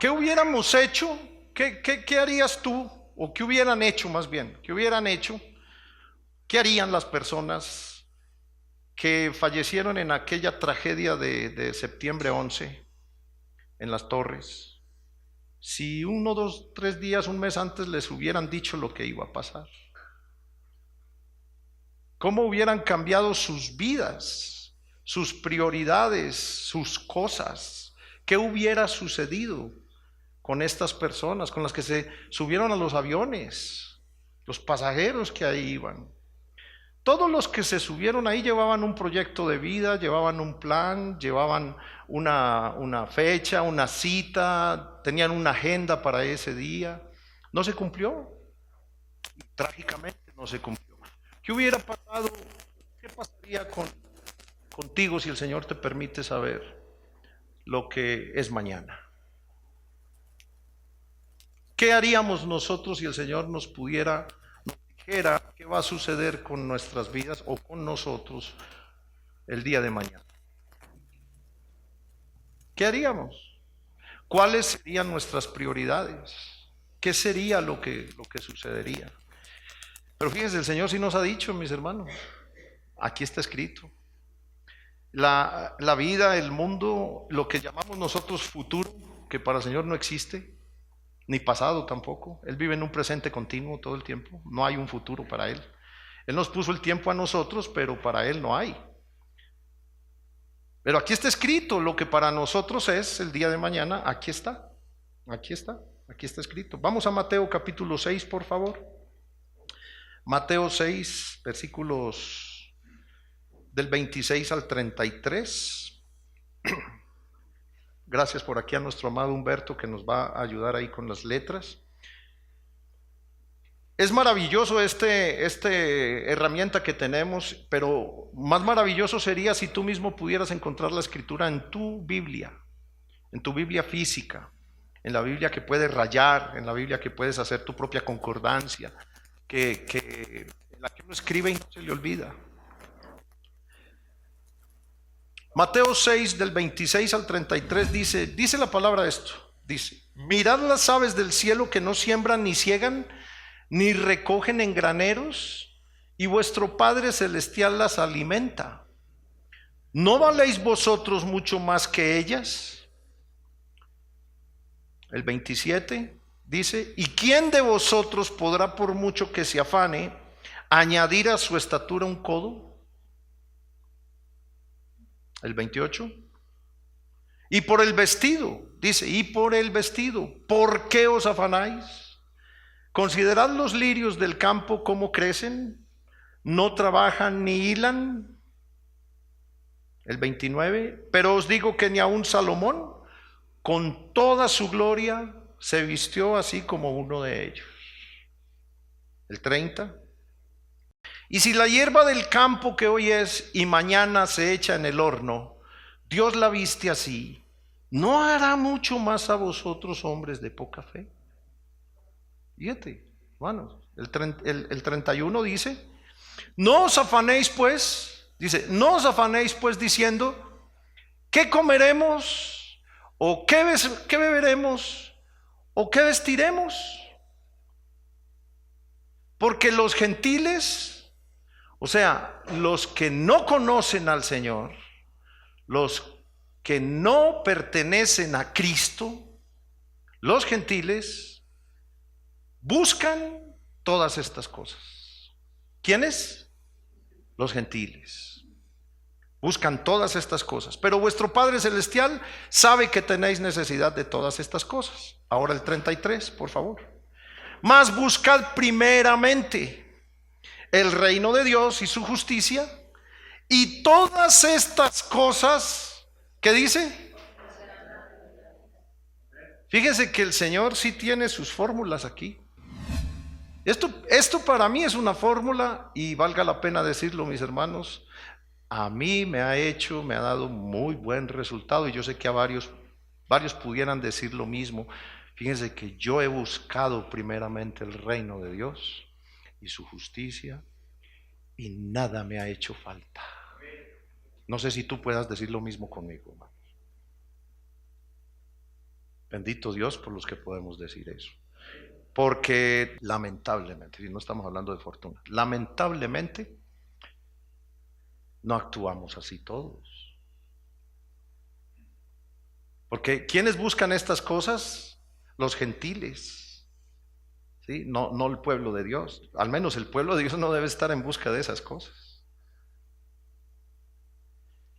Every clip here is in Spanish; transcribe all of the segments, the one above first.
¿Qué hubiéramos hecho? ¿Qué harías tú? ¿O qué hubieran hecho más bien? ¿Qué hubieran hecho? ¿Qué harían las personas que fallecieron en aquella tragedia de septiembre 11 en las Torres? Si 1, 2, 3 días, un mes antes les hubieran dicho lo que iba a pasar. ¿Cómo hubieran cambiado sus vidas, sus prioridades, sus cosas? ¿Qué hubiera sucedido con estas personas, con las que se subieron a los aviones, los pasajeros que ahí iban? Todos los que se subieron ahí llevaban un proyecto de vida, llevaban un plan, llevaban una fecha, una cita, tenían una agenda para ese día. No se cumplió, trágicamente no se cumplió. ¿Qué hubiera pasado? ¿Qué pasaría contigo si el Señor te permite saber lo que es mañana? ¿Qué haríamos nosotros si el Señor nos dijera qué va a suceder con nuestras vidas o con nosotros el día de mañana? ¿Qué haríamos? ¿Cuáles serían nuestras prioridades? ¿Qué sería lo que sucedería? Pero fíjense, el Señor sí nos ha dicho, mis hermanos, aquí está escrito. La vida, el mundo, lo que llamamos nosotros futuro, que para el Señor no existe, ni pasado tampoco. Él vive en un presente continuo todo el tiempo. No hay un futuro para Él. Él nos puso el tiempo a nosotros, pero para Él no hay. Pero aquí está escrito lo que para nosotros es el día de mañana. Aquí está, aquí está, aquí está escrito. Vamos a Mateo capítulo 6, por favor. Mateo 6, versículos del 26 al 33. Gracias por aquí a nuestro amado Humberto que nos va a ayudar ahí con las letras. Es maravilloso este herramienta que tenemos, pero más maravilloso sería si tú mismo pudieras encontrar la escritura en tu Biblia física, en la Biblia que puedes rayar, en la Biblia que puedes hacer tu propia concordancia, en la que uno escribe y no se le olvida. Mateo 6 del 26 al 33 dice la palabra esto, dice: mirad las aves del cielo que no siembran ni ciegan, ni recogen en graneros, y vuestro Padre Celestial las alimenta. ¿No valéis vosotros mucho más que ellas? El 27 dice: ¿y quién de vosotros podrá, por mucho que se afane, añadir a su estatura un codo? El 28. Y por el vestido, dice, y por el vestido, ¿por qué os afanáis? Considerad los lirios del campo cómo crecen, no trabajan ni hilan. El 29. Pero os digo que ni aun Salomón, con toda su gloria, se vistió así como uno de ellos. El 30. Y si la hierba del campo que hoy es y mañana se echa en el horno, Dios la viste así, ¿no hará mucho más a vosotros, hombres de poca fe? Fíjate, hermanos, el 31 dice: no os afanéis pues, dice, no os afanéis pues diciendo, ¿qué comeremos? ¿O qué beberemos? ¿O qué vestiremos? Porque los gentiles, o sea, los que no conocen al Señor, los que no pertenecen a Cristo, los gentiles buscan todas estas cosas. ¿Quiénes? Los gentiles. Buscan todas estas cosas. Pero vuestro Padre Celestial sabe que tenéis necesidad de todas estas cosas. Ahora el 33, por favor. Mas buscad primeramente el reino de Dios y su justicia, y todas estas cosas, ¿qué dice? Fíjense que el Señor sí tiene sus fórmulas aquí. Esto para mí es una fórmula, y valga la pena decirlo, mis hermanos, a mí me ha dado muy buen resultado, y yo sé que a varios pudieran decir lo mismo. Fíjense que yo he buscado primeramente el reino de Dios y su justicia, y nada me ha hecho falta. No sé si tú puedas decir lo mismo conmigo, hermano. Bendito Dios por los que podemos decir eso. Porque lamentablemente, y no estamos hablando de fortuna, lamentablemente no actuamos así todos. Porque ¿quiénes buscan estas cosas? Los gentiles, ¿sí? No el pueblo de Dios. Al menos el pueblo de Dios no debe estar en busca de esas cosas.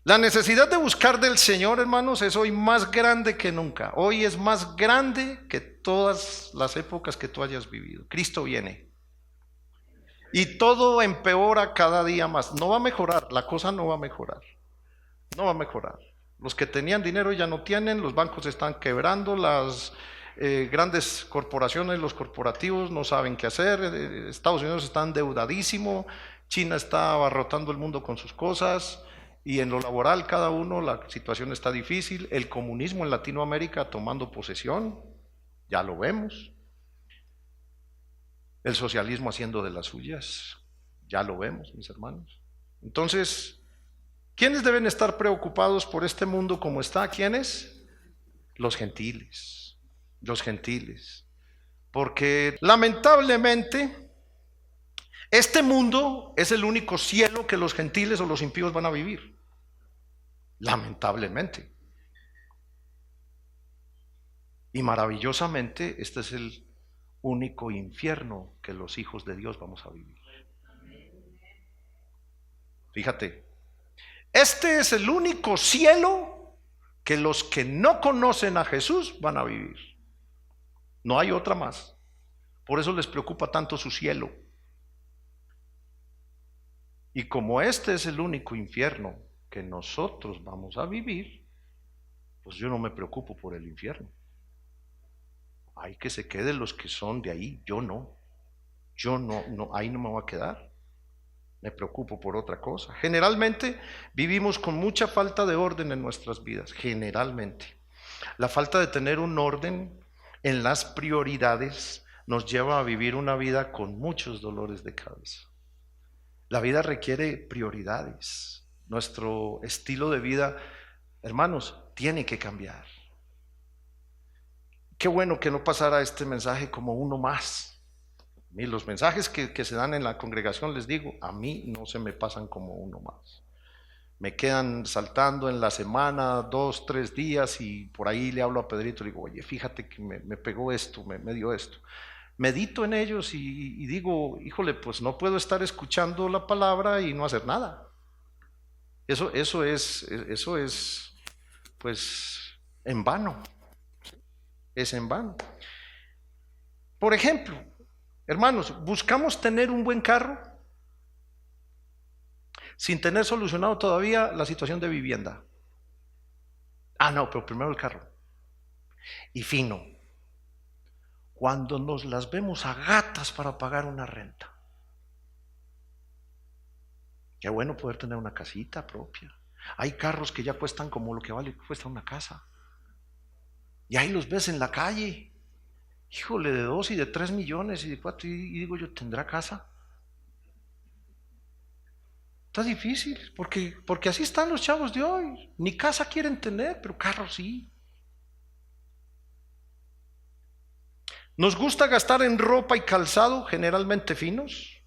La necesidad de buscar del Señor, hermanos, es hoy más grande que nunca. Hoy es más grande que todas las épocas que tú hayas vivido. Cristo viene. Y todo empeora cada día más. No va a mejorar, la cosa no va a mejorar. No va a mejorar. Los que tenían dinero ya no tienen, los bancos están quebrando, las grandes corporaciones, los corporativos no saben qué hacer, Estados Unidos está endeudadísimo, China está abarrotando el mundo con sus cosas. Y en lo laboral cada uno la situación está difícil. El comunismo en Latinoamérica tomando posesión, ya lo vemos. El socialismo haciendo de las suyas, ya lo vemos, mis hermanos. Entonces, ¿quiénes deben estar preocupados por este mundo como está? ¿Quiénes? Los gentiles. Los gentiles. Porque lamentablemente este mundo es el único cielo que los gentiles o los impíos van a vivir. Lamentablemente. Y maravillosamente, este es el único infierno que los hijos de Dios vamos a vivir. Fíjate, este es el único cielo que los que no conocen a Jesús van a vivir. No hay otra más. Por eso les preocupa tanto su cielo. Y como este es el único infierno que nosotros vamos a vivir, pues yo no me preocupo por el infierno. Hay que se queden los que son de ahí, yo no, ahí no me voy a quedar. Me preocupo por otra cosa. Generalmente vivimos con mucha falta de orden en nuestras vidas, generalmente. La falta de tener un orden en las prioridades nos lleva a vivir una vida con muchos dolores de cabeza. La vida requiere prioridades. Nuestro estilo de vida, hermanos, tiene que cambiar. Qué bueno que no pasara este mensaje como uno más. Y los mensajes que se dan en la congregación, les digo, a mí no se me pasan como uno más. Me quedan saltando en la semana 2, 3 días y por ahí le hablo a Pedrito y digo, oye, fíjate que me pegó esto, me dio esto. Medito en ellos y digo, híjole, pues no puedo estar escuchando la palabra y no hacer nada. Eso es pues en vano. Es en vano. Por ejemplo, hermanos, buscamos tener un buen carro sin tener solucionado todavía la situación de vivienda. No, pero primero el carro. Y fino, cuando nos las vemos a gatas para pagar una renta. Qué bueno poder tener una casita propia. Hay carros que ya cuestan como lo que cuesta una casa. Y ahí los ves en la calle. Híjole, de 2 y de 3 millones y de 4. Y digo yo, ¿tendrá casa? Está difícil, porque así están los chavos de hoy. Ni casa quieren tener, pero carro sí. Nos gusta gastar en ropa y calzado, generalmente finos,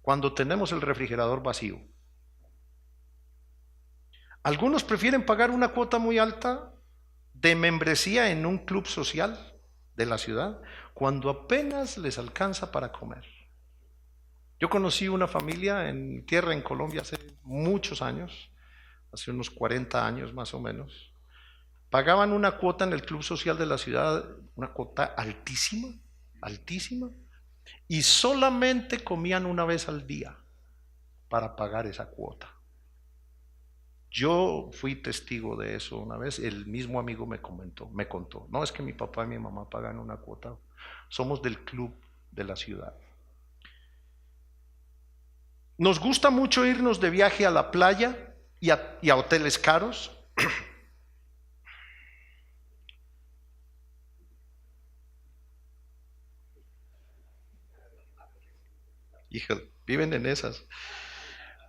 cuando tenemos el refrigerador vacío. Algunos prefieren pagar una cuota muy alta de membresía en un club social de la ciudad cuando apenas les alcanza para comer. Yo conocí una familia en tierra en Colombia hace muchos años, hace unos 40 años más o menos. Pagaban una cuota en el club social de la ciudad, una cuota altísima, altísima, y solamente comían una vez al día para pagar esa cuota. Yo fui testigo de eso una vez, el mismo amigo me contó, no es que mi papá y mi mamá pagan una cuota, somos del club de la ciudad. Nos gusta mucho irnos de viaje a la playa y a hoteles caros. Híjole, viven en esas.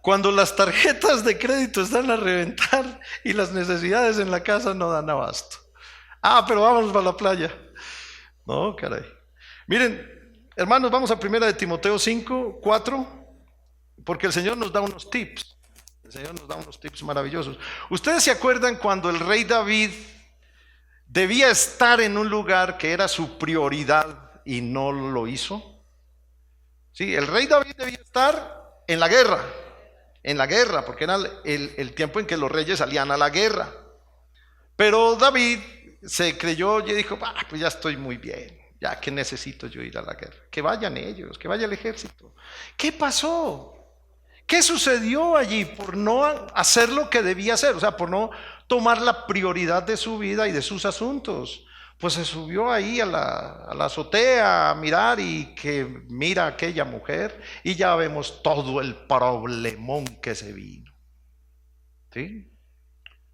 Cuando las tarjetas de crédito están a reventar y las necesidades en la casa no dan abasto. pero vamos para la playa. No, caray. Miren, hermanos, vamos a 1 Timoteo 5:4, porque el Señor nos da unos tips. El Señor nos da unos tips maravillosos. ¿Ustedes se acuerdan cuando el rey David debía estar en un lugar que era su prioridad y no lo hizo? Sí, el rey David debía estar en la guerra, porque era el tiempo en que los reyes salían a la guerra. Pero David se creyó y dijo, pues ya estoy muy bien, ya que necesito yo ir a la guerra, que vayan ellos, que vaya el ejército. ¿Qué pasó? ¿Qué sucedió allí por no hacer lo que debía hacer? O sea, por no tomar la prioridad de su vida y de sus asuntos. Pues se subió ahí a la azotea a mirar y que mira a aquella mujer y ya vemos todo el problemón que se vino. ¿Sí?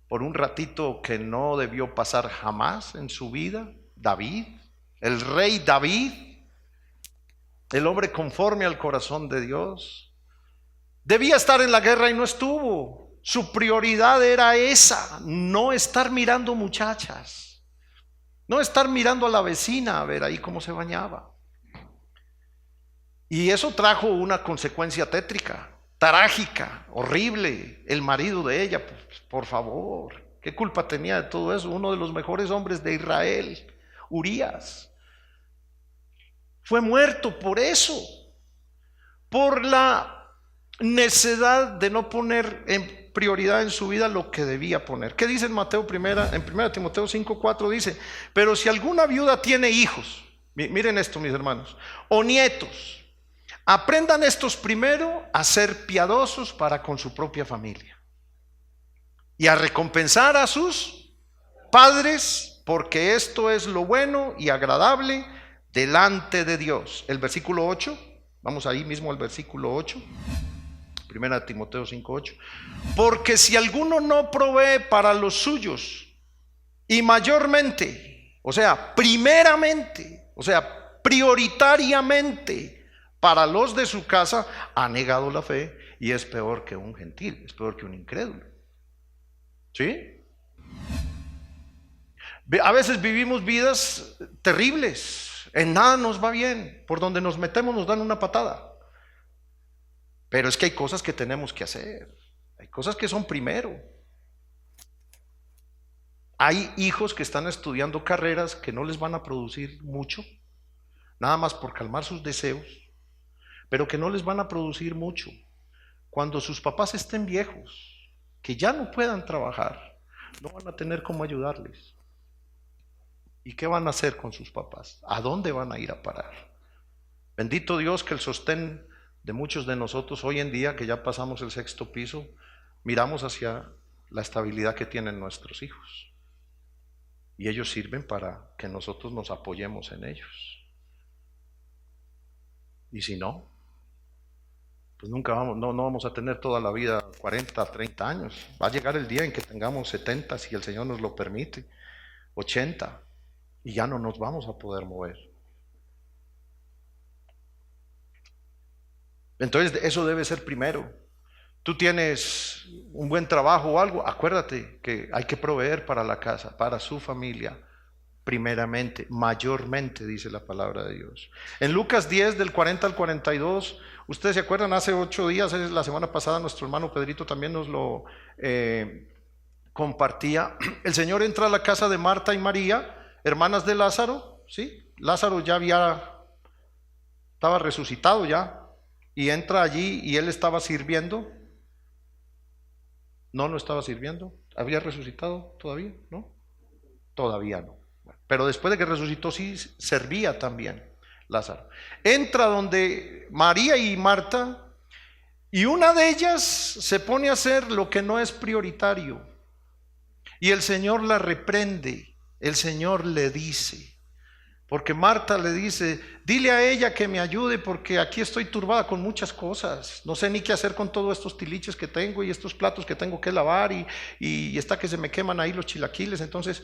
Por un ratito que no debió pasar jamás en su vida, David, el rey David, el hombre conforme al corazón de Dios, debía estar en la guerra y no estuvo. Su prioridad era esa, no estar mirando muchachas. No estar mirando a la vecina a ver ahí cómo se bañaba. Y eso trajo una consecuencia tétrica, trágica, horrible. El marido de ella, pues, por favor, ¿qué culpa tenía de todo eso? Uno de los mejores hombres de Israel, Urías, fue muerto por eso, por la necedad de no poner en prioridad en su vida lo que debía poner. ¿Qué dice en Mateo en 1 Timoteo 5:4? Dice, pero si alguna viuda tiene hijos, miren esto, mis hermanos, o nietos, aprendan estos primero a ser piadosos para con su propia familia y a recompensar a sus padres, porque esto es lo bueno y agradable delante de Dios. El versículo 8, vamos ahí mismo al versículo 8. 1 Timoteo 5:8. Porque si alguno no provee para los suyos y mayormente, o sea, primeramente, o sea, prioritariamente para los de su casa, ha negado la fe y es peor que un gentil, es peor que un incrédulo. ¿Sí? A veces vivimos vidas terribles, en nada nos va bien, por donde nos metemos nos dan una patada. Pero es que hay cosas que tenemos que hacer, hay cosas que son primero. Hay hijos que están estudiando carreras que no les van a producir mucho, nada más por calmar sus deseos, pero que no les van a producir mucho. Cuando sus papás estén viejos, que ya no puedan trabajar, no van a tener cómo ayudarles. ¿Y qué van a hacer con sus papás? ¿A dónde van a ir a parar? Bendito Dios que el sostén de muchos de nosotros hoy en día, que ya pasamos el 6º piso, miramos hacia la estabilidad que tienen nuestros hijos. Y ellos sirven para que nosotros nos apoyemos en ellos. Y si no, pues nunca no vamos a tener toda la vida 40, 30 años. Va a llegar el día en que tengamos 70, si el Señor nos lo permite, 80, y ya no nos vamos a poder mover. Entonces eso debe ser primero. Tú tienes un buen trabajo o algo, acuérdate que hay que proveer para la casa, para su familia, primeramente, mayormente, dice la palabra de Dios. En Lucas 10, del 40 al 42, ustedes se acuerdan, hace 8 días, la semana pasada, nuestro hermano Pedrito también nos lo compartía. El Señor entra a la casa de Marta y María, hermanas de Lázaro, ¿sí? Lázaro ya estaba resucitado ya. Y entra allí y él estaba sirviendo. No estaba sirviendo. ¿Había resucitado todavía? ¿No? Todavía no. Pero después de que resucitó sí servía también Lázaro. Entra donde María y Marta y una de ellas se pone a hacer lo que no es prioritario. Y el Señor la reprende. El Señor le dice, porque Marta le dice, dile a ella que me ayude porque aquí estoy turbada con muchas cosas. No sé ni qué hacer con todos estos tiliches que tengo y estos platos que tengo que lavar y está que se me queman ahí los chilaquiles. Entonces,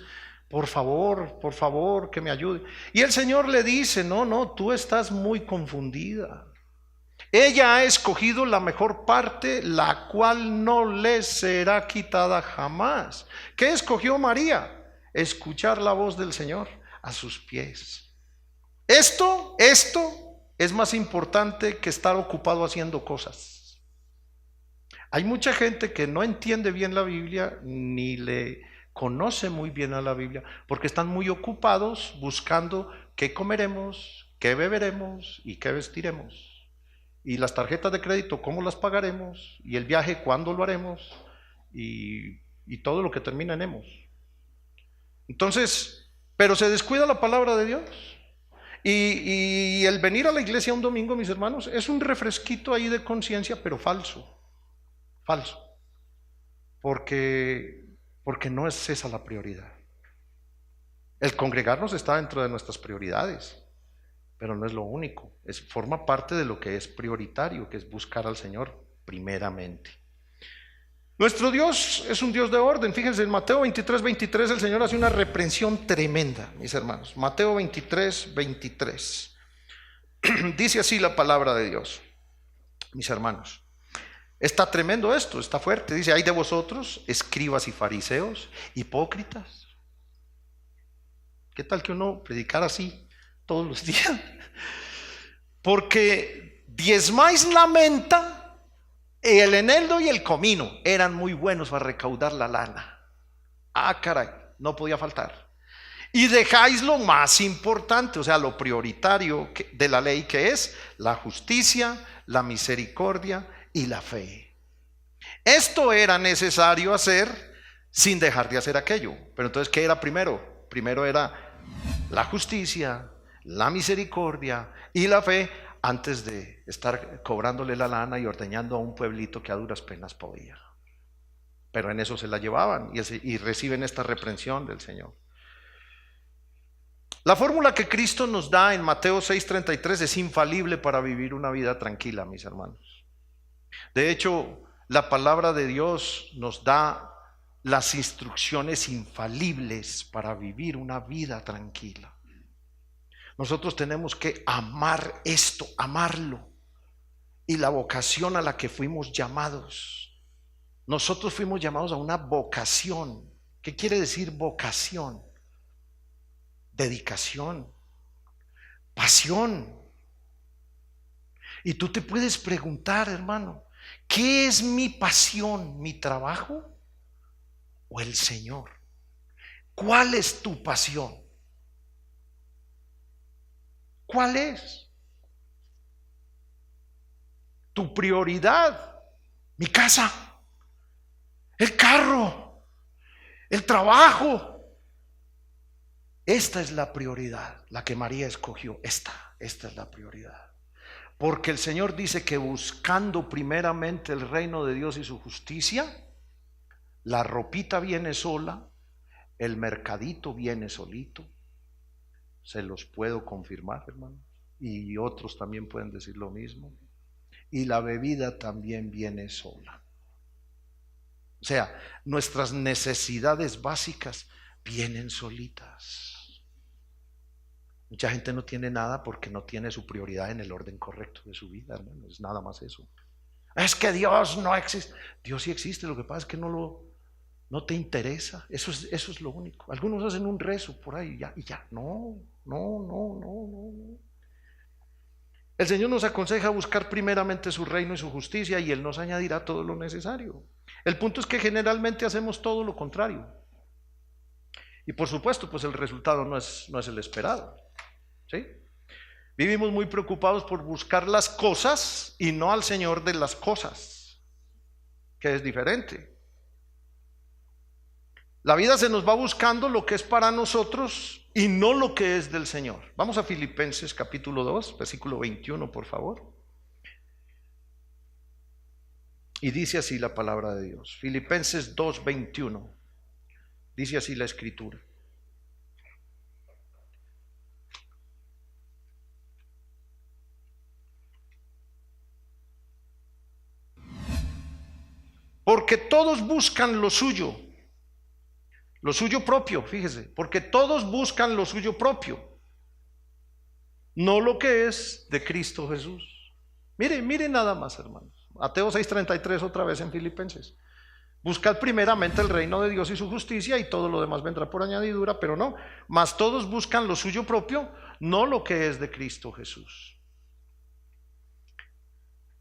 por favor, que me ayude. Y el Señor le dice, no, tú estás muy confundida. Ella ha escogido la mejor parte, la cual no le será quitada jamás. ¿Qué escogió María? escuchar la voz del Señor a sus pies. Esto es más importante que estar ocupado haciendo cosas. Hay mucha gente que no entiende bien la Biblia ni le conoce muy bien a la Biblia porque están muy ocupados buscando qué comeremos, qué beberemos y qué vestiremos. Y las tarjetas de crédito, ¿cómo las pagaremos? Y el viaje, ¿cuándo lo haremos? Y todo lo que termina en hemos. Entonces, pero se descuida la palabra de Dios. Y el venir a la iglesia un domingo, mis hermanos, es un refresquito ahí de conciencia, pero falso. Falso. Porque no es esa la prioridad. El congregarnos está dentro de nuestras prioridades, pero no es lo único. Forma parte de lo que es prioritario, que es buscar al Señor primeramente. Nuestro Dios es un Dios de orden. Fíjense, en Mateo 23, 23 el Señor hace una reprensión tremenda, mis hermanos. Mateo 23, 23. Dice así la palabra de Dios, mis hermanos. Está tremendo esto, está fuerte. Dice, hay de vosotros, escribas y fariseos, hipócritas. ¿Qué tal que uno predicara así todos los días? Porque diezmáis la menta, el eneldo y el comino. Eran muy buenos para recaudar la lana. Ah, caray, no podía faltar. Y dejáis lo más importante, o sea, lo prioritario de la ley, que es la justicia, la misericordia y la fe. Esto era necesario hacer sin dejar de hacer aquello. Pero entonces, ¿qué era primero? Primero era la justicia, la misericordia y la fe, antes de estar cobrándole la lana y ordeñando a un pueblito que a duras penas podía. Pero en eso se la llevaban y reciben esta reprensión del Señor. La fórmula que Cristo nos da en Mateo 6:33 es infalible para vivir una vida tranquila, mis hermanos. De hecho, la palabra de Dios nos da las instrucciones infalibles para vivir una vida tranquila. Nosotros tenemos que amar esto, amarlo, y la vocación a la que fuimos llamados. Nosotros fuimos llamados a una vocación. ¿Qué quiere decir vocación? Dedicación, pasión. Y tú te puedes preguntar, hermano, ¿qué es mi pasión? ¿Mi trabajo o el Señor? ¿Cuál es tu pasión? ¿Cuál es tu prioridad? Mi casa, el carro, el trabajo. Esta es la prioridad, la que María escogió. Esta es la prioridad. Porque el Señor dice que buscando primeramente el reino de Dios y su justicia, la ropita viene sola, el mercadito viene solito. Se los puedo confirmar, hermanos. Y otros también pueden decir lo mismo. Y la bebida también viene sola. O sea, nuestras necesidades básicas vienen solitas. Mucha gente no tiene nada porque no tiene su prioridad en el orden correcto de su vida, hermano. Es nada más eso. Es que Dios no existe. Dios sí existe, lo que pasa es que no te interesa. Eso es lo único. Algunos hacen un rezo por ahí y ya. No. El Señor nos aconseja buscar primeramente su reino y su justicia, y Él nos añadirá todo lo necesario. El punto es que generalmente hacemos todo lo contrario. Y por supuesto, pues el resultado no es el esperado. ¿Sí? Vivimos muy preocupados por buscar las cosas y no al Señor de las cosas, que es diferente. La vida se nos va buscando lo que es para nosotros y no lo que es del Señor. Vamos a Filipenses capítulo 2, versículo 21, por favor. Y dice así la palabra de Dios. Filipenses 2, 21. Dice así la escritura. Porque todos buscan lo suyo propio, fíjese, porque todos buscan lo suyo propio, no lo que es de Cristo Jesús. Mire nada más, hermanos. Mateo 6:33 otra vez en Filipenses. Buscad primeramente el reino de Dios y su justicia, y todo lo demás vendrá por añadidura. Pero no, mas todos buscan lo suyo propio, no lo que es de Cristo Jesús.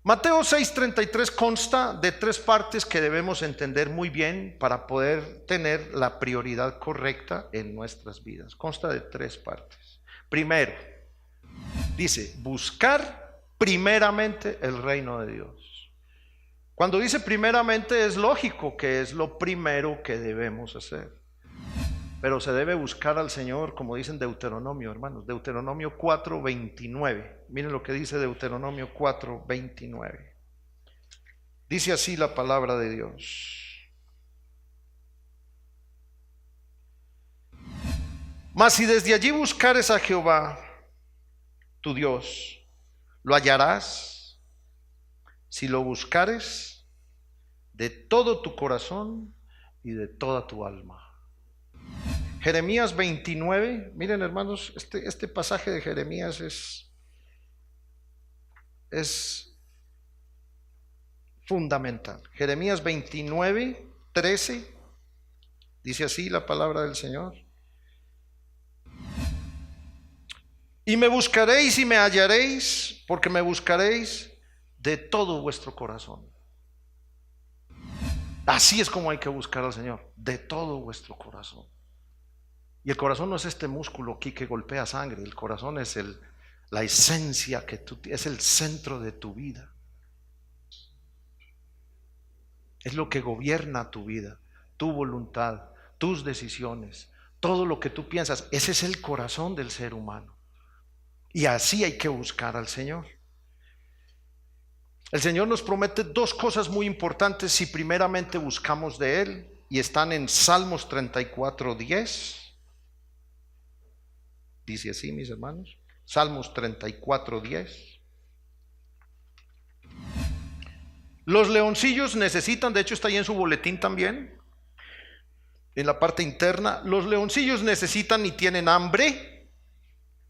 Mateo 6:33 consta de 3 partes que debemos entender muy bien para poder tener la prioridad correcta en nuestras vidas. Consta de 3 partes. Primero, dice, buscar primeramente el reino de Dios. Cuando dice primeramente, es lógico que es lo primero que debemos hacer. Pero se debe buscar al Señor, como dice en Deuteronomio, hermanos. Deuteronomio 4:29. Miren lo que dice Deuteronomio 4:29. Dice así la palabra de Dios. Mas si desde allí buscares a Jehová, tu Dios, lo hallarás, si lo buscares de todo tu corazón y de toda tu alma. Jeremías 29, miren hermanos, este pasaje de Jeremías es fundamental. Jeremías 29:13, dice así la palabra del Señor. Y me buscaréis y me hallaréis, porque me buscaréis de todo vuestro corazón. Así es como hay que buscar al Señor, de todo vuestro corazón. Y el corazón no es este músculo aquí que golpea sangre. El corazón es la esencia que es el centro de tu vida. Es lo que gobierna tu vida, tu voluntad, tus decisiones, todo lo que tú piensas. Ese es el corazón del ser humano. Y así hay que buscar al Señor. El Señor nos promete 2 cosas muy importantes si primeramente buscamos de Él, y están en Salmos 34:10. Dice así, mis hermanos, Salmos 34:10. Los leoncillos necesitan, de hecho está ahí en su boletín también, en la parte interna, los leoncillos necesitan y tienen hambre,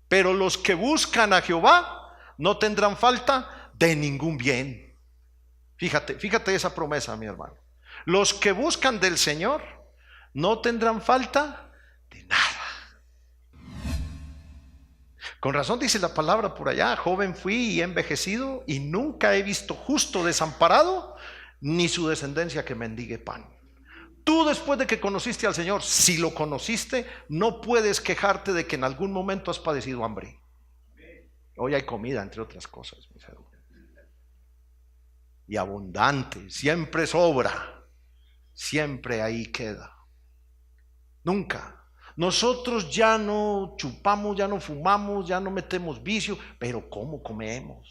pero los que buscan a Jehová no tendrán falta de ningún bien. Fíjate esa promesa, mi hermano. Los que buscan del Señor no tendrán falta de nada. Con razón dice la palabra por allá, joven fui y he envejecido y nunca he visto justo desamparado, ni su descendencia que mendigue pan. Tú, después de que conociste al Señor, si lo conociste, no puedes quejarte de que en algún momento has padecido hambre. Hoy hay comida, entre otras cosas, mis hermanos, y abundante, siempre sobra, siempre ahí queda. Nunca. Nosotros ya no chupamos, ya no fumamos, ya no metemos vicio, pero ¿cómo comemos?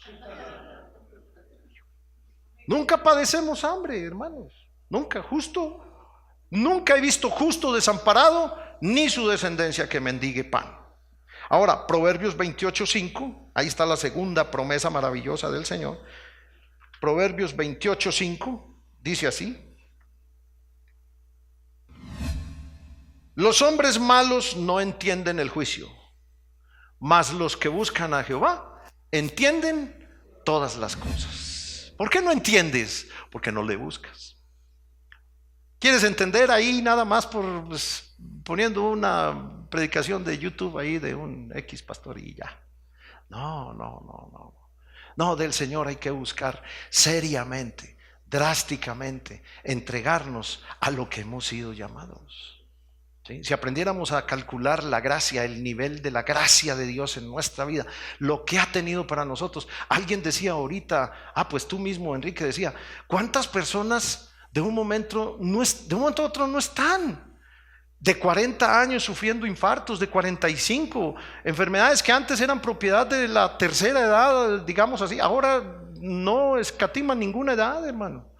Nunca padecemos hambre, hermanos. Nunca, justo. Nunca he visto justo desamparado, ni su descendencia que mendigue pan. Ahora, Proverbios 28:5, ahí está la segunda promesa maravillosa del Señor. Proverbios 28:5 dice así: los hombres malos no entienden el juicio, mas los que buscan a Jehová entienden todas las cosas. ¿Por qué no entiendes? Porque no le buscas. ¿Quieres entender? Ahí nada más poniendo una predicación de YouTube ahí de un X pastor y ya. No, del Señor hay que buscar seriamente, drásticamente, entregarnos a lo que hemos sido llamados. ¿Sí? Si aprendiéramos a calcular la gracia, el nivel de la gracia de Dios en nuestra vida, lo que ha tenido para nosotros. Alguien decía ahorita, pues tú mismo, Enrique, decía, ¿cuántas personas de un momento a otro no están? De 40 años sufriendo infartos, de 45, enfermedades que antes eran propiedad de la tercera edad, digamos así, ahora no escatiman ninguna edad, hermano.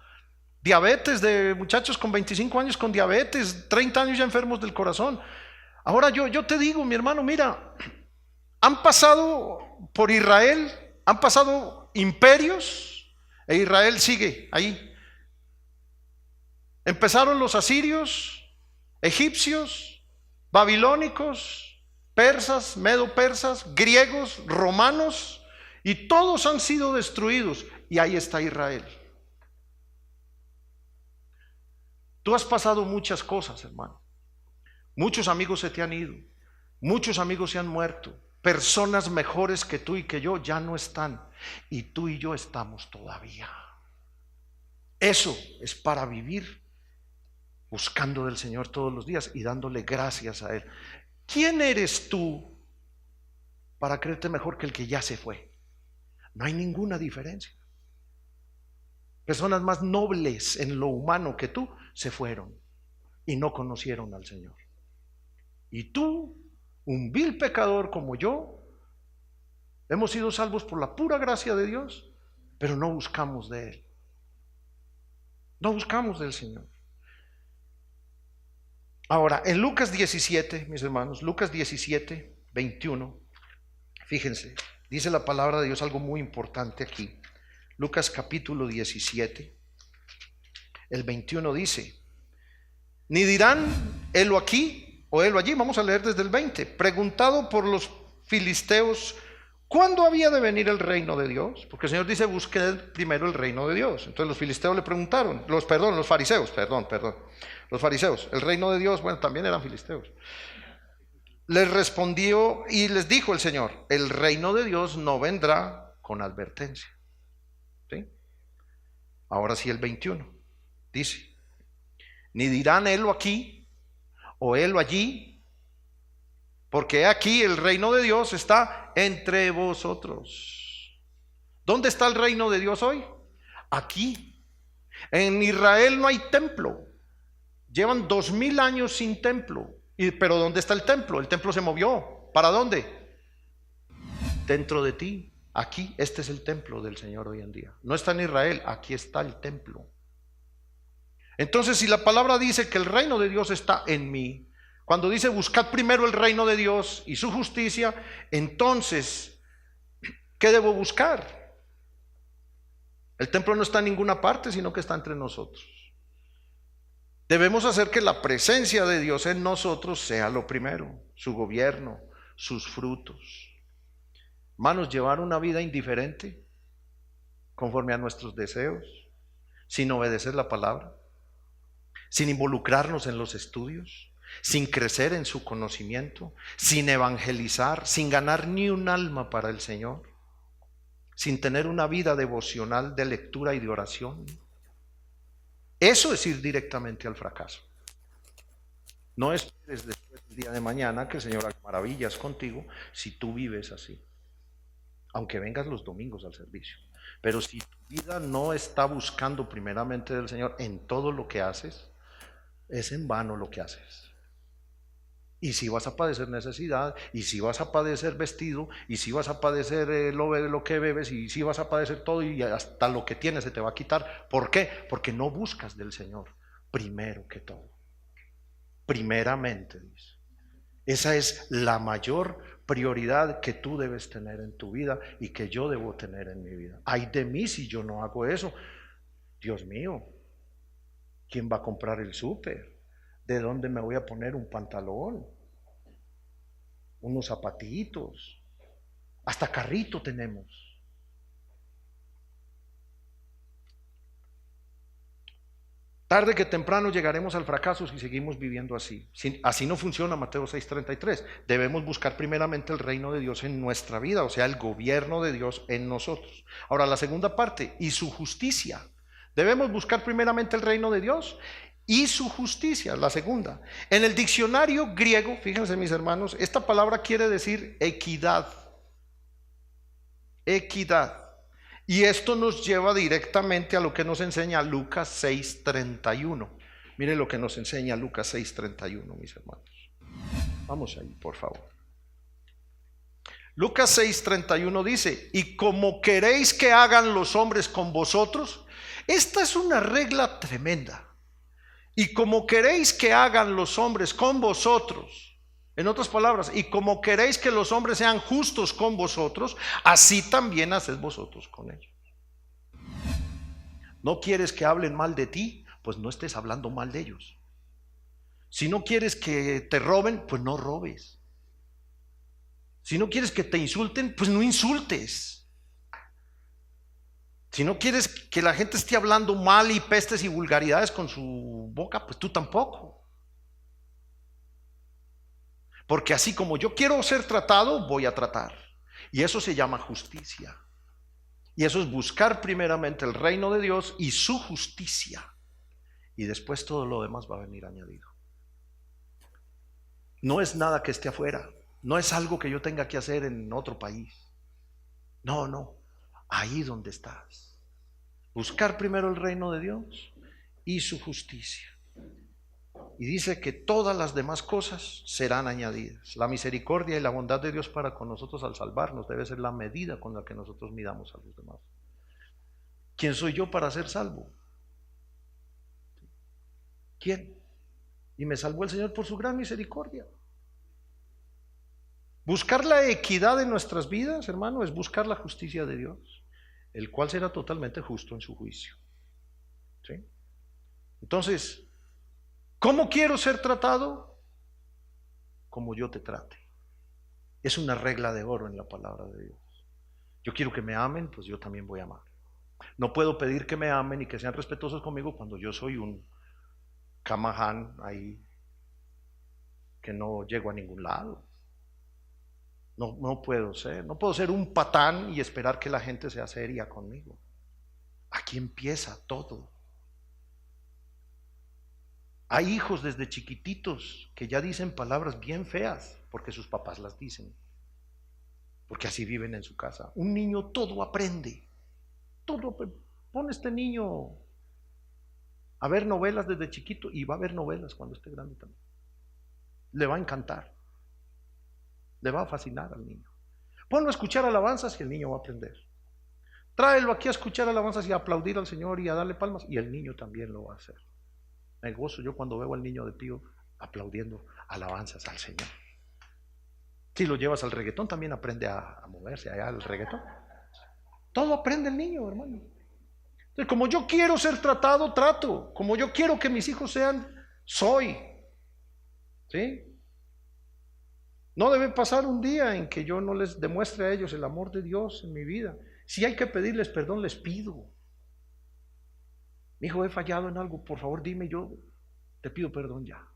Diabetes, de muchachos con 25 años con diabetes, 30 años ya enfermos del corazón. Ahora yo te digo, mi hermano, mira, han pasado por Israel, han pasado imperios, e Israel sigue ahí. Empezaron los asirios, egipcios, babilónicos, persas, medo-persas, griegos, romanos, y todos han sido destruidos, y ahí está Israel. Tú has pasado muchas cosas, hermano. Muchos amigos se te han ido. Muchos amigos se han muerto. Personas mejores que tú y que yo ya no están. Y tú y yo estamos todavía. Eso es para vivir buscando del Señor todos los días y dándole gracias a Él. ¿Quién eres tú para creerte mejor que el que ya se fue? No hay ninguna diferencia. Personas más nobles en lo humano que tú se fueron y no conocieron al Señor. Y tú, un vil pecador como yo, hemos sido salvos por la pura gracia de Dios, pero no buscamos de Él. No buscamos del Señor. Ahora, en Lucas 17, mis hermanos, Lucas 17, 21, fíjense, dice la palabra de Dios algo muy importante aquí. Lucas capítulo 17, el 21 dice: ni dirán, helo aquí o helo allí. Vamos a leer desde el 20. Preguntado por los filisteos, ¿cuándo había de venir el reino de Dios? Porque el Señor dice, busqued primero el reino de Dios. Entonces los filisteos le preguntaron, los fariseos, los fariseos, el reino de Dios, bueno, también eran filisteos. Les respondió y les dijo el Señor, el reino de Dios no vendrá con advertencia. ¿Sí? Ahora sí el 21 dice, ni dirán helo aquí o helo allí, porque aquí el reino de Dios está entre vosotros. ¿Dónde está el reino de Dios hoy? Aquí. En Israel no hay templo. Llevan 2000 años sin templo. Pero ¿dónde está el templo? El templo se movió. ¿Para dónde? Dentro de ti. Aquí, este es el templo del Señor hoy en día. No está en Israel, aquí está el templo. Entonces, si la palabra dice que el reino de Dios está en mí, cuando dice buscad primero el reino de Dios y su justicia, entonces, ¿qué debo buscar? El templo no está en ninguna parte, sino que está entre nosotros. Debemos hacer que la presencia de Dios en nosotros sea lo primero, su gobierno, sus frutos. Hermanos, llevar una vida indiferente, conforme a nuestros deseos, sin obedecer la palabra, sin involucrarnos en los estudios, sin crecer en su conocimiento, sin evangelizar, sin ganar ni un alma para el Señor, sin tener una vida devocional de lectura y de oración. Eso es ir directamente al fracaso. No esperes después del día de mañana que el Señor haga maravillas contigo si tú vives así, aunque vengas los domingos al servicio. Pero si tu vida no está buscando primeramente del Señor en todo lo que haces, es en vano lo que haces. Y si vas a padecer necesidad, y si vas a padecer vestido, y si vas a padecer lo que bebes, y si vas a padecer todo, y hasta lo que tienes se te va a quitar. ¿Por qué? Porque no buscas del Señor primero que todo. Primeramente, dice. Esa es la mayor prioridad que tú debes tener en tu vida y que yo debo tener en mi vida. Ay de mí si yo no hago eso. Dios mío, ¿quién va a comprar el súper? ¿De dónde me voy a poner un pantalón? Unos zapatitos. Hasta carrito tenemos. Tarde que temprano llegaremos al fracaso si seguimos viviendo así. Así no funciona Mateo 6:33. Debemos buscar primeramente el reino de Dios en nuestra vida, o sea, el gobierno de Dios en nosotros. Ahora, la segunda parte, y su justicia. Debemos buscar primeramente el reino de Dios y su justicia, la segunda. En el diccionario griego, fíjense mis hermanos, esta palabra quiere decir equidad. Equidad. Y esto nos lleva directamente a lo que nos enseña Lucas 6:31. Miren lo que nos enseña Lucas 6:31, mis hermanos. Vamos ahí, por favor. Lucas 6:31 dice, y como queréis que hagan los hombres con vosotros, esta es una regla tremenda. Y como queréis que hagan los hombres con vosotros, en otras palabras, y como queréis que los hombres sean justos con vosotros, así también haced vosotros con ellos. ¿No quieres que hablen mal de ti? Pues no estés hablando mal de ellos. Si no quieres que te roben, pues no robes. Si no quieres que te insulten, pues no insultes. Si no quieres que la gente esté hablando mal y pestes y vulgaridades con su boca, pues tú tampoco. Porque así como yo quiero ser tratado, voy a tratar. Y eso se llama justicia. Y eso es buscar primeramente el reino de Dios y su justicia. Y después todo lo demás va a venir añadido. No es nada que esté afuera. No es algo que yo tenga que hacer en otro país. No. Ahí donde estás. Buscar primero el reino de Dios y su justicia. Y dice que todas las demás cosas serán añadidas. La misericordia y la bondad de Dios para con nosotros al salvarnos debe ser la medida con la que nosotros midamos a los demás. ¿Quién soy yo para ser salvo? ¿Quién? Y me salvó el Señor por su gran misericordia. Buscar la equidad en nuestras vidas, hermano, es buscar la justicia de Dios, el cual será totalmente justo en su juicio. ¿Sí? Entonces, ¿cómo quiero ser tratado? Como yo te trate. Es una regla de oro en la palabra de Dios. Yo quiero que me amen, pues yo también voy a amar. No puedo pedir que me amen y que sean respetuosos conmigo cuando yo soy un camaján ahí que no llego a ningún lado. No puedo ser un patán y esperar que la gente sea seria conmigo. Aquí empieza todo. Hay hijos desde chiquititos que ya dicen palabras bien feas porque sus papás las dicen, porque así viven en su casa. Un niño todo aprende. Pon este niño a ver novelas desde chiquito y va a ver novelas cuando esté grande también. Le va a encantar. Le va a fascinar al niño. Ponlo a escuchar alabanzas y el niño va a aprender. Tráelo aquí a escuchar alabanzas y a aplaudir al Señor y a darle palmas y el niño también lo va a hacer. Me gozo yo cuando veo al niño de Pío aplaudiendo alabanzas al Señor. Si lo llevas al reggaetón también aprende a moverse allá al reggaetón. Todo aprende el niño, hermano. Entonces, como yo quiero ser tratado, trato. Como yo quiero que mis hijos sean, soy. ¿Sí? No debe pasar un día en que yo no les demuestre a ellos el amor de Dios en mi vida. Si hay que pedirles perdón, les pido. Mi hijo, he fallado en algo, por favor dime, yo te pido perdón ya.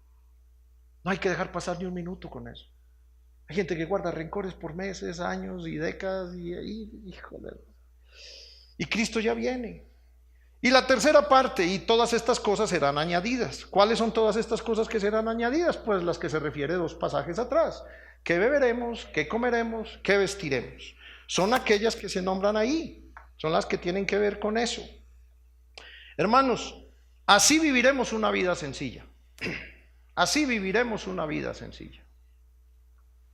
No hay que dejar pasar ni un minuto con eso. Hay gente que guarda rencores por meses, años y décadas híjole. Y Cristo ya viene. Y la tercera parte, y todas estas cosas serán añadidas. ¿Cuáles son todas estas cosas que serán añadidas? Pues las que se refiere 2 pasajes atrás. ¿Qué beberemos? ¿Qué comeremos? ¿Qué vestiremos? Son aquellas que se nombran ahí. Son las que tienen que ver con eso. Hermanos, así viviremos una vida sencilla. Así viviremos una vida sencilla.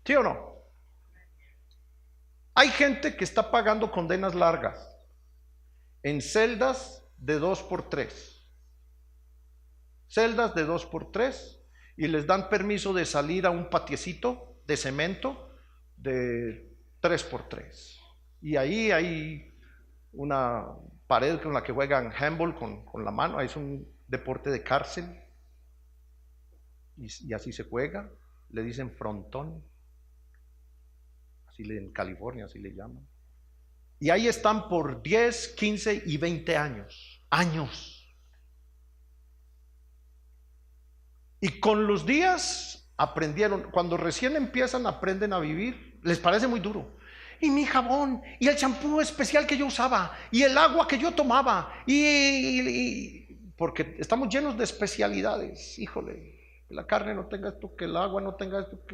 ¿Sí o no? Hay gente que está pagando condenas largas en celdas de 2x3. Celdas de 2x3 y les dan permiso de salir a un patiecito de cemento de 3x3. Y ahí hay una pared con la que juegan handball con la mano. Es un deporte de cárcel. Y así se juega. Le dicen frontón. Así en California así le llaman. Y ahí están por 10, 15 y 20 años. Y con los días aprendieron. Cuando recién empiezan, aprenden a vivir. Les parece muy duro. Y mi jabón, y el champú especial que yo usaba, y el agua que yo tomaba, porque estamos llenos de especialidades. Híjole, que la carne no tenga esto, que el agua no tenga esto,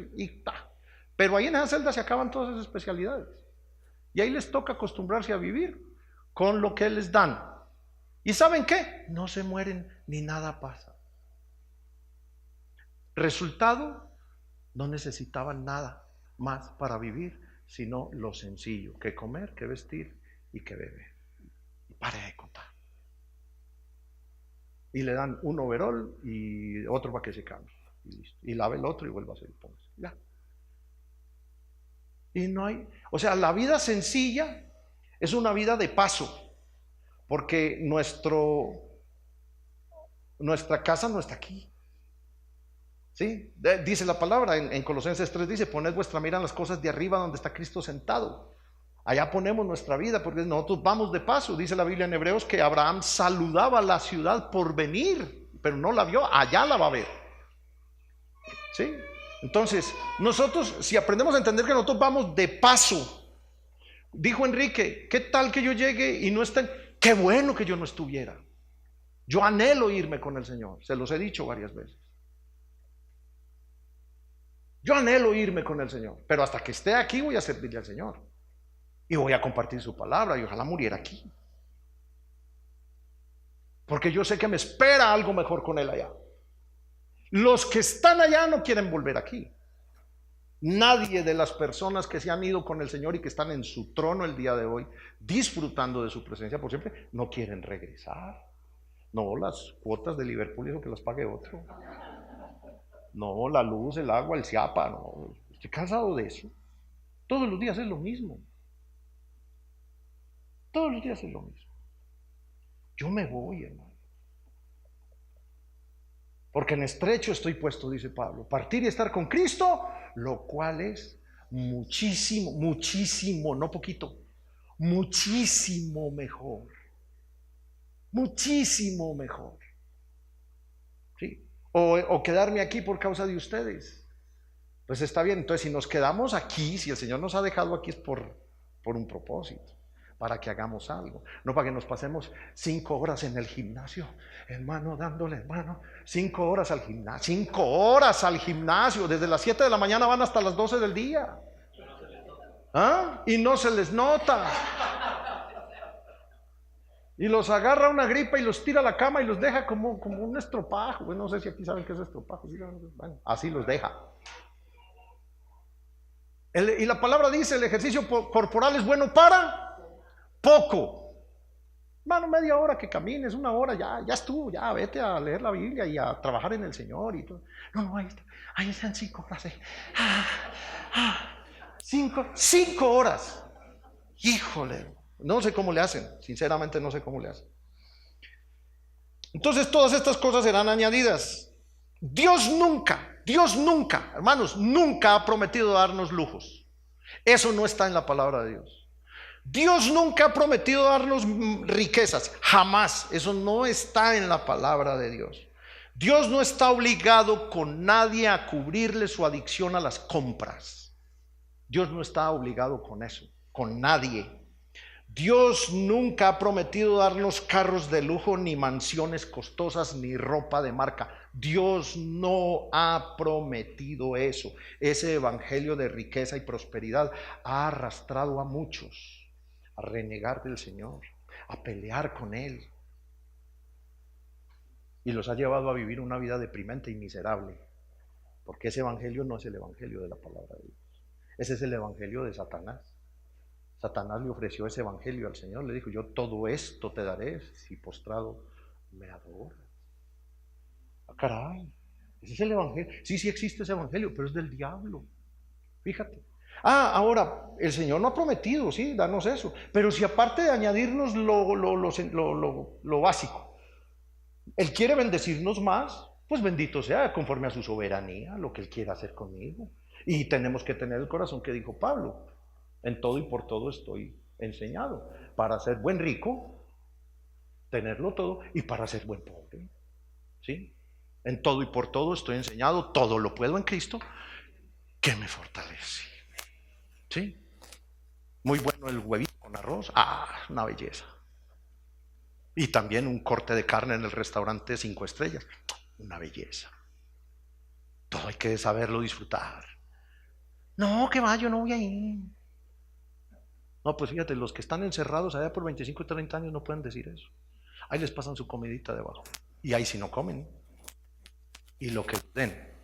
pero ahí en esa celda se acaban todas esas especialidades. Y ahí les toca acostumbrarse a vivir con lo que les dan. ¿Y saben qué? No se mueren ni nada pasa. Resultado, no necesitaban nada más para vivir, sino lo sencillo, que comer, que vestir y que beber. Y pare de contar. Y le dan un overol y otro para que se cambie. Y listo. Y lave el otro y vuelva a hacer el póngase. Ya. Y no hay, o sea, la vida sencilla es una vida de paso, porque nuestra casa no está aquí. ¿Sí? Dice la palabra en Colosenses 3, dice: poned vuestra mira en las cosas de arriba donde está Cristo sentado. Allá ponemos nuestra vida porque nosotros vamos de paso. Dice la Biblia en Hebreos que Abraham saludaba la ciudad por venir, pero no la vio, allá la va a ver. ¿Sí? Entonces, nosotros, si aprendemos a entender que nosotros vamos de paso, dijo Enrique, ¿qué tal que yo llegue y no estén? Qué bueno que yo no estuviera. Yo anhelo irme con el Señor, se los he dicho varias veces. Yo anhelo irme con el Señor, pero hasta que esté aquí voy a servirle al Señor. Y voy a compartir su palabra y ojalá muriera aquí. Porque yo sé que me espera algo mejor con Él allá. Los que están allá no quieren volver aquí. Nadie de las personas que se han ido con el Señor y que están en su trono el día de hoy, disfrutando de su presencia por siempre, no quieren regresar. No, las cuotas de Liverpool, eso que las pague otro. No, la luz, el agua, el CIAPA, no. Estoy cansado de eso. Todos los días es lo mismo. Todos los días es lo mismo. Yo me voy, hermano. Porque en estrecho estoy puesto, dice Pablo, partir y estar con Cristo, lo cual es muchísimo, muchísimo, no poquito, muchísimo mejor. Muchísimo mejor. ¿Sí? O quedarme aquí por causa de ustedes. Pues está bien, entonces si nos quedamos aquí, si el Señor nos ha dejado aquí es por un propósito. Para que hagamos algo, no para que nos pasemos 5 horas en el gimnasio, hermano, dándole, hermano, 5 horas al gimnasio, 5 horas al gimnasio, desde las 7 de la mañana van hasta las 12 del día. ¿Ah? Y no se les nota. Y los agarra una gripa y los tira a la cama y los deja como un estropajo. Bueno, no sé si aquí saben qué es estropajo. Bueno, así los deja. Y la palabra dice, el ejercicio corporal es bueno para poco. Hermano, media hora que camines, 1 hora, ya estuvo, ya vete a leer la Biblia y a trabajar en el Señor y todo. No, ahí están 5 horas. 5 horas. Híjole, no sé cómo le hacen, sinceramente no sé cómo le hacen. Entonces todas estas cosas serán añadidas. Dios nunca, hermanos, nunca ha prometido darnos lujos. Eso no está en la palabra de Dios. Dios nunca ha prometido darnos riquezas, jamás. Eso no está en la palabra de Dios. Dios no está obligado con nadie a cubrirle su adicción a las compras. Dios no está obligado con eso, con nadie. Dios nunca ha prometido darnos carros de lujo, ni mansiones costosas, ni ropa de marca. Dios no ha prometido eso. Ese evangelio de riqueza y prosperidad ha arrastrado a muchos a renegar del Señor, a pelear con Él, y los ha llevado a vivir una vida deprimente y miserable, porque ese evangelio no es el evangelio de la palabra de Dios. Ese es el evangelio de Satanás. Satanás le ofreció ese evangelio al Señor, le dijo, yo todo esto te daré si postrado me adoras. Caray, ese es el evangelio. Sí existe ese evangelio, pero es del diablo. Fíjate. Ahora, el Señor no ha prometido, sí, darnos eso, pero si aparte de añadirnos lo básico, Él quiere bendecirnos más, pues bendito sea, conforme a su soberanía, lo que Él quiera hacer conmigo. Y tenemos que tener el corazón que dijo Pablo, en todo y por todo estoy enseñado, para ser buen rico, tenerlo todo, y para ser buen pobre, ¿sí? En todo y por todo estoy enseñado, todo lo puedo en Cristo, que me fortalece. ¿Sí? Muy bueno el huevito con arroz. Una belleza. Y también un corte de carne en el restaurante 5 estrellas. Una belleza. Todo hay que saberlo disfrutar. No, que va, yo no voy a ir. No, pues fíjate, los que están encerrados allá por 25 y 30 años no pueden decir eso. Ahí les pasan su comidita debajo. Y ahí sí no comen. Y lo que den.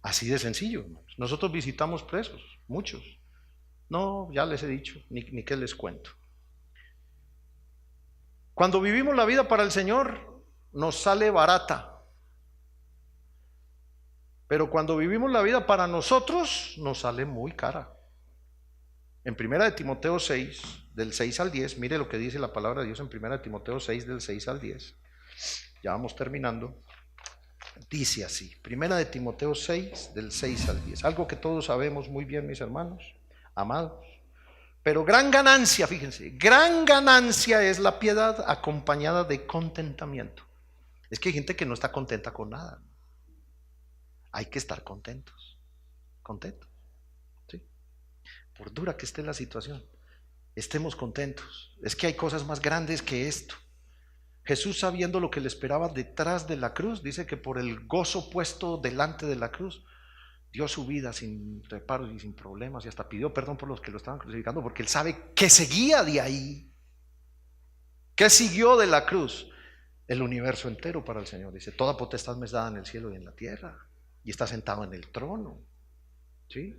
Así de sencillo, hermanos. Nosotros visitamos presos, muchos. No, ya les he dicho, ni qué les cuento. Cuando vivimos la vida para el Señor, nos sale barata. Pero cuando vivimos la vida para nosotros, nos sale muy cara. En 1 de Timoteo 6, del 6 al 10, mire lo que dice la palabra de Dios en 1 de Timoteo 6, del 6 al 10. Ya vamos terminando. Dice así, Primera de Timoteo 6, del 6 al 10, algo que todos sabemos muy bien, mis hermanos, amados. Pero gran ganancia, fíjense, gran ganancia es la piedad acompañada de contentamiento. Es que hay gente que no está contenta con nada. Hay que estar contentos, ¿sí? Por dura que esté la situación, estemos contentos. Es que hay cosas más grandes que esto. Jesús, sabiendo lo que le esperaba detrás de la cruz, dice que por el gozo puesto delante de la cruz, dio su vida sin reparos y sin problemas, y hasta pidió perdón por los que lo estaban crucificando, porque él sabe que seguía de ahí, que siguió de la cruz. El universo entero para el Señor. Dice, toda potestad me es dada en el cielo y en la tierra, y está sentado en el trono, ¿sí?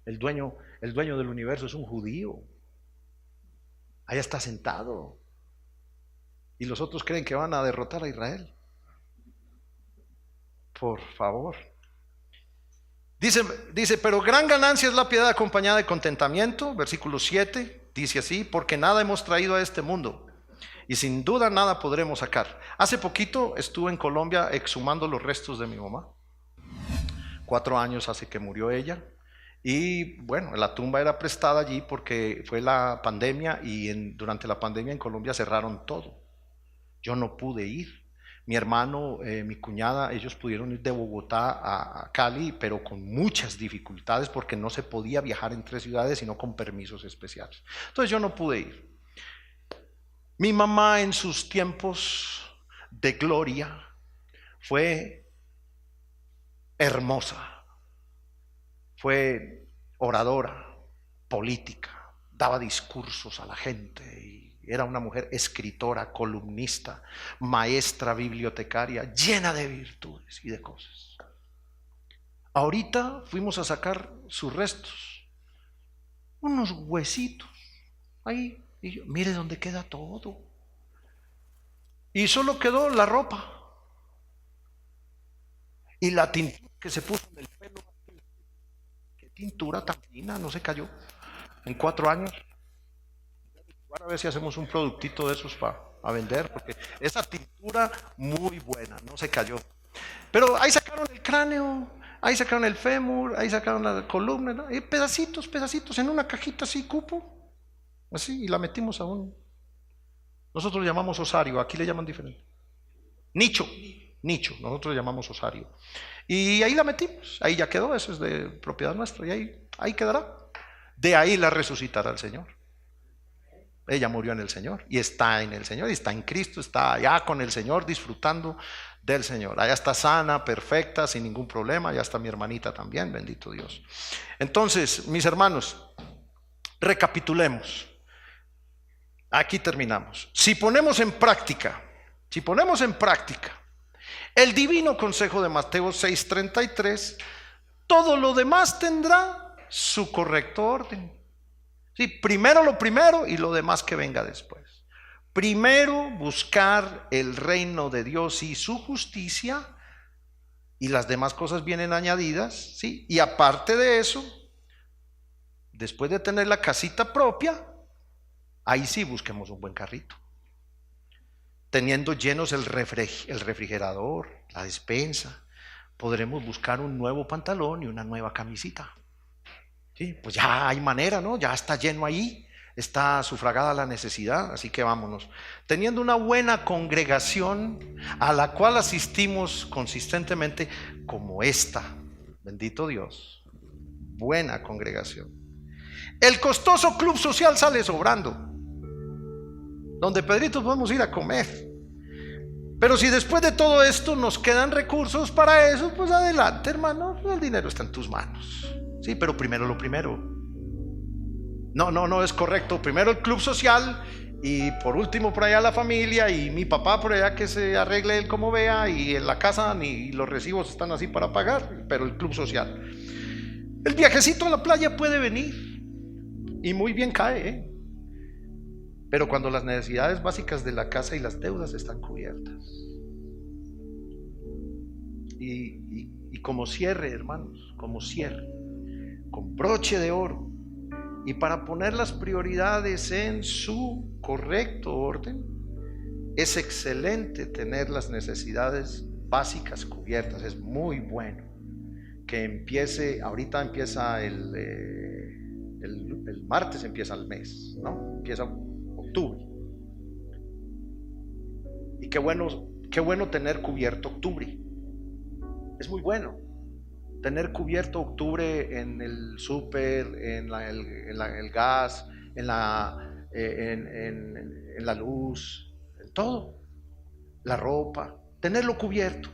El dueño del universo es un judío. Allá está sentado. Y los otros creen que van a derrotar a Israel. Por favor. Dice, pero gran ganancia es la piedad acompañada de contentamiento. Versículo 7 dice así, porque nada hemos traído a este mundo, y sin duda nada podremos sacar. Hace poquito estuve en Colombia exhumando los restos de mi mamá. 4 años hace que murió ella. Y bueno, la tumba era prestada allí porque fue la pandemia, y durante la pandemia en Colombia cerraron todo. Yo no pude ir. Mi hermano, mi cuñada, ellos pudieron ir de Bogotá a Cali, pero con muchas dificultades porque no se podía viajar entre ciudades sino con permisos especiales. Entonces yo no pude ir. Mi mamá en sus tiempos de gloria fue hermosa, fue oradora, política, daba discursos a la gente y era una mujer escritora, columnista, maestra, bibliotecaria, llena de virtudes y de cosas. Ahorita fuimos a sacar sus restos, unos huesitos ahí, y yo, mire dónde queda todo. Y solo quedó la ropa y la tintura que se puso en el pelo. Qué tintura tan fina, no se cayó en 4 años. A ver si hacemos un productito de esos para vender, porque esa tintura muy buena, no se cayó. Pero ahí sacaron el cráneo, ahí sacaron el fémur, ahí sacaron la columna, ¿no? Y pedacitos en una cajita así, cupo, así, y la metimos a un... Nosotros le llamamos osario, aquí le llaman diferente. Nicho, nosotros le llamamos osario. Y ahí la metimos, ahí ya quedó, eso es de propiedad nuestra, y ahí quedará. De ahí la resucitará el Señor. Ella murió en el Señor y está en el Señor y está en Cristo, está allá con el Señor, disfrutando del Señor. Allá está sana, perfecta, sin ningún problema. Allá está mi hermanita también, bendito Dios. Entonces, mis hermanos, recapitulemos. Aquí terminamos. Si ponemos en práctica el divino consejo de Mateo 6:33, todo lo demás tendrá su correcto orden. Sí, primero lo primero y lo demás que venga después. Primero buscar el reino de Dios y su justicia, y las demás cosas vienen añadidas, ¿sí? Y aparte de eso, después de tener la casita propia, ahí sí busquemos un buen carrito, teniendo llenos el refrigerador, la despensa, podremos buscar un nuevo pantalón y una nueva camisita. Sí, pues ya hay manera, ¿no? Ya está lleno ahí, está sufragada la necesidad, así que vámonos. Teniendo una buena congregación a la cual asistimos consistentemente, como esta, bendito Dios, buena congregación. El costoso club social sale sobrando, donde Pedrito podemos ir a comer. Pero si después de todo esto nos quedan recursos para eso, pues adelante, hermano, el dinero está en tus manos. Sí, pero primero lo primero. No es correcto. Primero el club social y por último por allá la familia y mi papá por allá que se arregle él como vea, y en la casa ni los recibos están así para pagar, pero el club social. El viajecito a la playa puede venir y muy bien cae, ¿eh? Pero cuando las necesidades básicas de la casa y las deudas están cubiertas. Y como cierre, hermanos, como cierre, con broche de oro, y para poner las prioridades en su correcto orden, es excelente tener las necesidades básicas cubiertas. Es muy bueno que empiece, ahorita empieza el martes empieza el mes, ¿no? Empieza octubre. Y qué bueno tener cubierto octubre. Es muy bueno tener cubierto octubre en el súper, en el gas, en la luz, en todo, la ropa, tenerlo cubierto.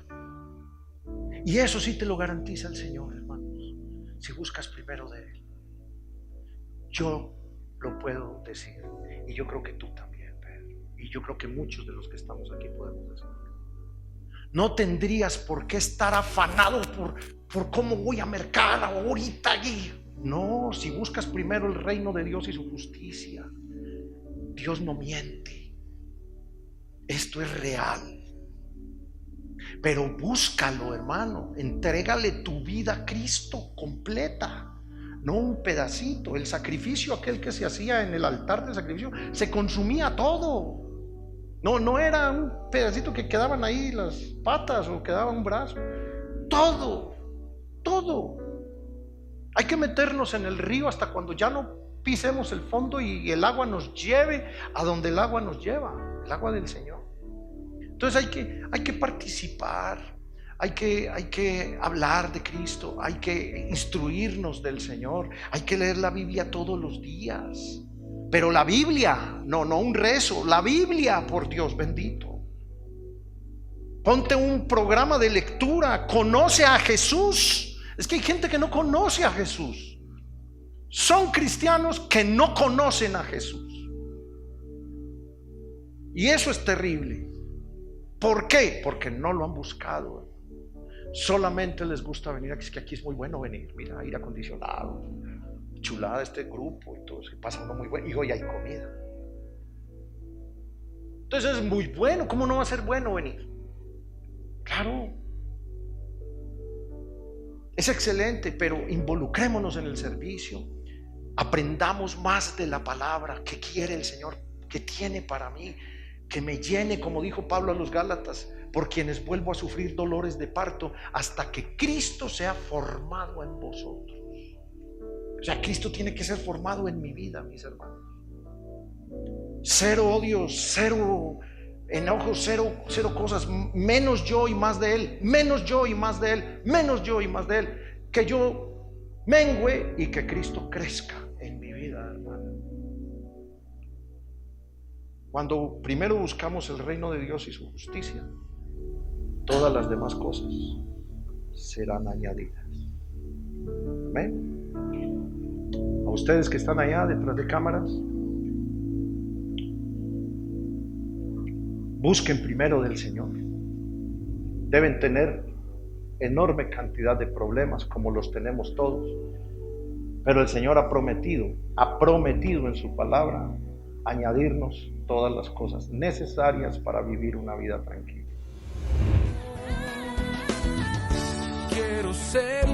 Y eso sí te lo garantiza el Señor, hermanos, si buscas primero de Él. Yo lo puedo decir, y yo creo que tú también, Pedro, y yo creo que muchos de los que estamos aquí podemos decirlo. No tendrías por qué estar afanado por cómo voy a mercar ahorita allí. No, si buscas primero el reino de Dios y su justicia, Dios no miente. Esto es real. Pero búscalo, hermano. Entrégale tu vida a Cristo completa, no un pedacito. El sacrificio aquel que se hacía en el altar de sacrificio, se consumía todo. No era un pedacito que quedaban ahí las patas o quedaba un brazo. Todo. Hay que meternos en el río hasta cuando ya no pisemos el fondo y el agua nos lleve a donde el agua nos lleva, el agua del Señor. Entonces hay que participar, hay que hablar de Cristo, hay que instruirnos del Señor, hay que leer la Biblia todos los días. Pero la Biblia, no un rezo, la Biblia, por Dios bendito. Ponte un programa de lectura, conoce a Jesús. Es que hay gente que no conoce a Jesús. Son cristianos que no conocen a Jesús. Y eso es terrible. ¿Por qué? Porque no lo han buscado. Solamente les gusta venir aquí. Es que aquí es muy bueno venir. Mira, aire acondicionado, chulada este grupo y todo, se pasa uno muy bueno, y hoy hay comida. Entonces es muy bueno. ¿Cómo no va a ser bueno venir? Claro, es excelente, pero involucrémonos en el servicio, aprendamos más de la palabra que quiere el Señor, que tiene para mí, que me llene, como dijo Pablo a los Gálatas, por quienes vuelvo a sufrir dolores de parto hasta que Cristo sea formado en vosotros. O sea, Cristo tiene que ser formado en mi vida, mis hermanos. Cero odios, cero enojos, cero cosas, menos yo y más de Él, menos yo y más de Él, menos yo y más de Él. Que yo mengüe y que Cristo crezca en mi vida, hermano. Cuando primero buscamos el reino de Dios y su justicia, todas las demás cosas serán añadidas. Amén. A ustedes que están allá detrás de cámaras, busquen primero del Señor. Deben tener enorme cantidad de problemas como los tenemos todos, pero el Señor ha prometido en su palabra añadirnos todas las cosas necesarias para vivir una vida tranquila. Quiero ser